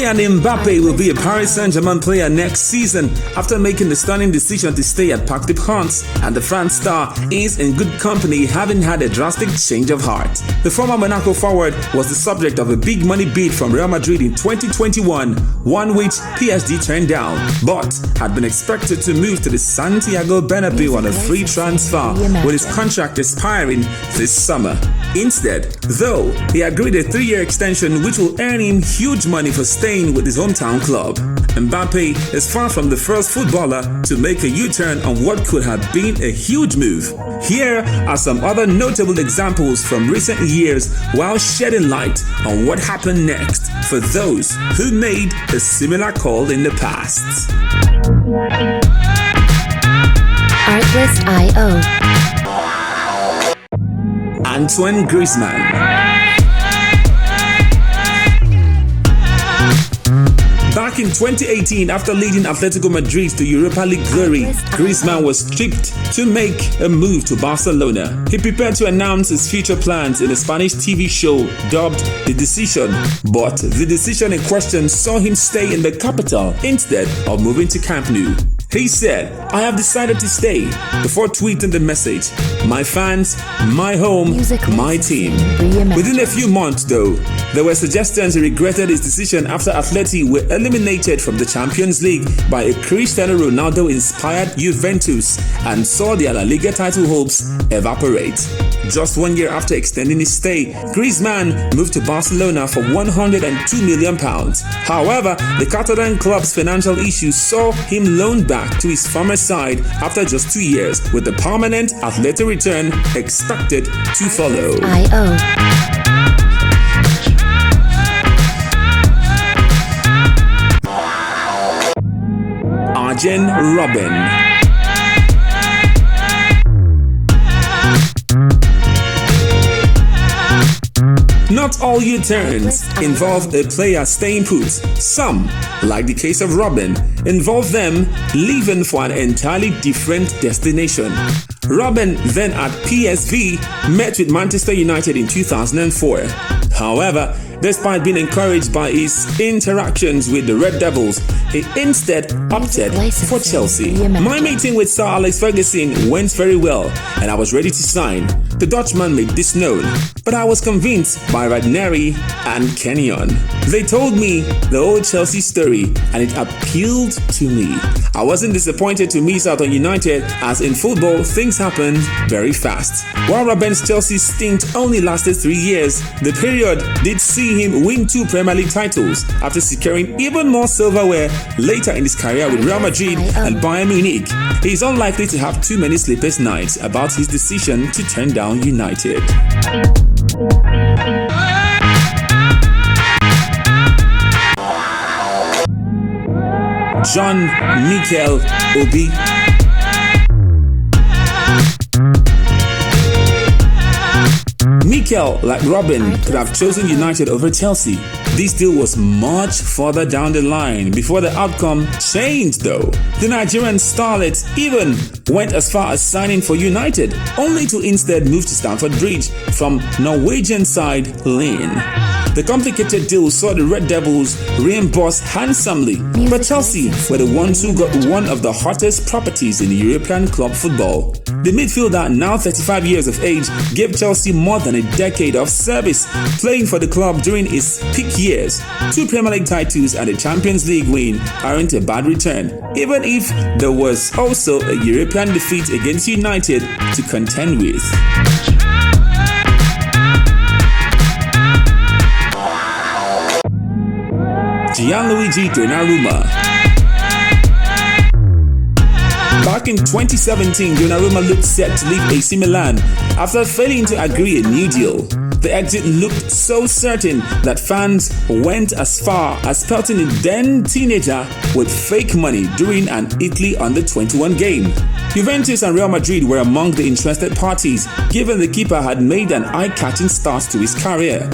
Kylian Mbappe will be a Paris Saint-Germain player next season after making the stunning decision to stay at Parc des Princes, and the France star is in good company, having had a drastic change of heart. The former Monaco forward was the subject of a big money bid from Real Madrid in 2021, one which PSG turned down, but had been expected to move to the Santiago Bernabeu on a free transfer with his contract expiring this summer. Instead, though, he agreed a 3-year extension which will earn him huge money for staying with his hometown club. Mbappe is far from the first footballer to make a U-turn on what could have been a huge move. Here are some other notable examples from recent years while shedding light on what happened next for those who made a similar call in the past. Artlist.io. Antoine Griezmann. Back in 2018, after leading Atletico Madrid to Europa League glory, Griezmann was stripped to make a move to Barcelona. He prepared to announce his future plans in a Spanish TV show dubbed The Decision, but the decision in question saw him stay in the capital instead of moving to Camp Nou. He said, "I have decided to stay," before tweeting the message, "My fans, my home, my team." Within a few months, though, there were suggestions he regretted his decision after Atleti were eliminated from the Champions League by a Cristiano Ronaldo-inspired Juventus and saw their La Liga title hopes evaporate. Just 1 year after extending his stay, Griezmann moved to Barcelona for £102 million. However, the Catalan club's financial issues saw him loaned back to his former side after just 2 years, with the permanent Atleti return expected to follow. Arjen Robben. Not all U-turns involve a player staying put. Some, like the case of Robben, involve them leaving for an entirely different destination. Robben, then at PSV, met with Manchester United in 2004. However, despite being encouraged by his interactions with the Red Devils, he instead opted for Chelsea. My meeting with Sir Alex Ferguson went very well, and I was ready to sign. The Dutchman made this known, but I was convinced by Ranieri and Kenyon. They told me the old Chelsea story, and it appealed to me. I wasn't disappointed to miss out on United, as in football things happen very fast. While Robben's Chelsea stint only lasted 3 years, the period did see him win 2 Premier League titles after securing even more silverware later in his career with Real Madrid and Bayern Munich. He is unlikely to have too many sleepless nights about his decision to turn down United. John Mikel Obi. Mikel, like Robben, could have chosen United over Chelsea. This deal was much further down the line before the outcome changed, though. The Nigerian starlet even went as far as signing for United, only to instead move to Stamford Bridge from Norwegian side Lyn. The complicated deal saw the Red Devils reimburse handsomely, but Chelsea were the ones who got one of the hottest properties in European club football. The midfielder, now 35 years of age, gave Chelsea more than a decade of service, playing for the club during his peak years. 2 Premier League titles and a Champions League win aren't a bad return, even if there was also a European defeat against United to contend with. Gianluigi Donnarumma. Back in 2017, Donnarumma looked set to leave AC Milan after failing to agree a new deal. The exit looked so certain that fans went as far as pelting the then teenager with fake money during an Italy under-21 game. Juventus and Real Madrid were among the interested parties, given the keeper had made an eye-catching start to his career.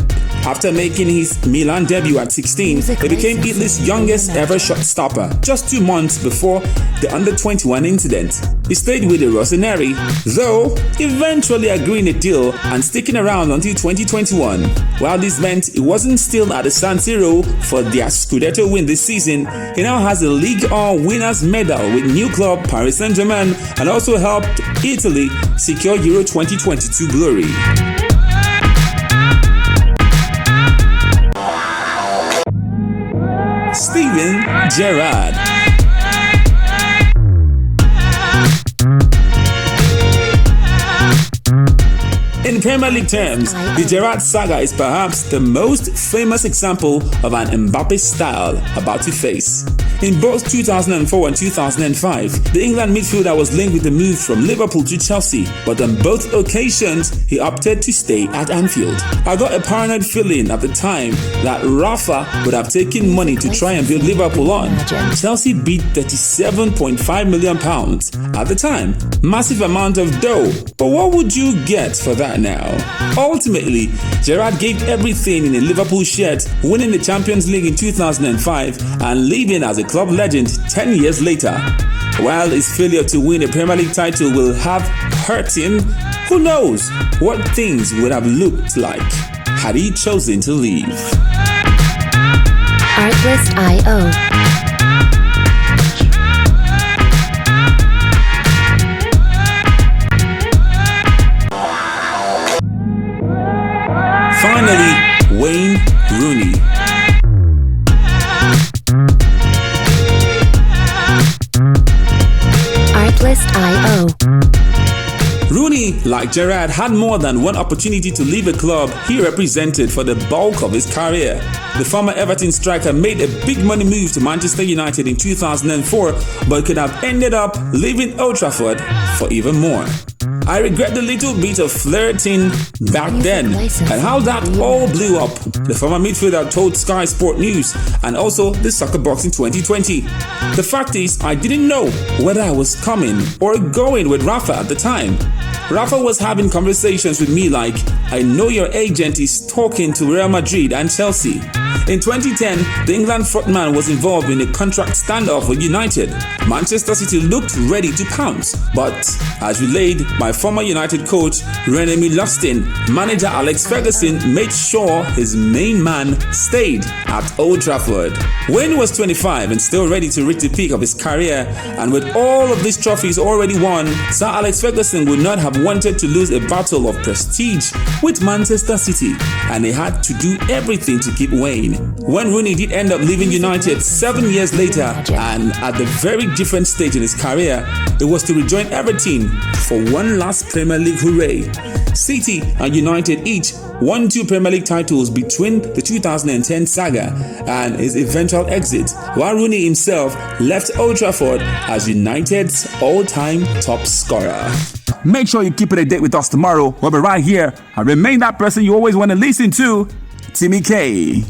After making his Milan debut at 16, he became Italy's youngest ever shot stopper, just 2 months before the under-21 incident. he stayed with the Rossoneri, though eventually agreeing a deal and sticking around until 2021. While this meant he wasn't still at the San Siro for their Scudetto win this season, he now has a Ligue 1 winners medal with new club Paris Saint-Germain and also helped Italy secure Euro 2022 glory. Steven Gerrard. In Premier League terms, the Gerrard saga is perhaps the most famous example of an Mbappe style about to face. In both 2004 and 2005, the England midfielder was linked with the move from Liverpool to Chelsea, but on both occasions, he opted to stay at Anfield. I got a paranoid feeling at the time that Rafa would have taken money to try and build Liverpool on. Chelsea beat £37.5 million at the time. Massive amount of dough, but what would you get for that now? Ultimately, Gerrard gave everything in a Liverpool shirt, winning the Champions League in 2005 and leaving as a club legend 10 years later. While his failure to win a Premier League title will have hurt him, who knows what things would have looked like had he chosen to leave. Artlist.io. Finally, Wayne Rooney. Artlist.io. Rooney, like Gerrard, had more than one opportunity to leave a club he represented for the bulk of his career. The former Everton striker made a big money move to Manchester United in 2004, but could have ended up leaving Old Trafford for even more. I regret the little bit of flirting back then and how that all blew up, the former midfielder told Sky Sport News and also the Soccer Box in 2020. The fact is, I didn't know whether I was coming or going with Rafa at the time. Rafa was having conversations with me like, I know your agent is talking to Real Madrid and Chelsea. In 2010, the England frontman was involved in a contract standoff with United. Manchester City looked ready to pounce, but as relayed by former United coach Renemi Lustin, manager Alex Ferguson made sure his main man stayed at Old Trafford. Wayne was 25 and still ready to reach the peak of his career, and with all of these trophies already won, Sir Alex Ferguson would not have wanted to lose a battle of prestige with Manchester City, and they had to do everything to keep Wayne. When Rooney did end up leaving United 7 years later and at the very different stage in his career, it was to rejoin Everton for one last Premier League hooray. City and United each won 2 Premier League titles between the 2010 saga and his eventual exit, while Rooney himself left Old Trafford as United's all-time top scorer. Make sure you keep it a date with us tomorrow. We'll be right here and remain that person you always want to listen to, Timmy K.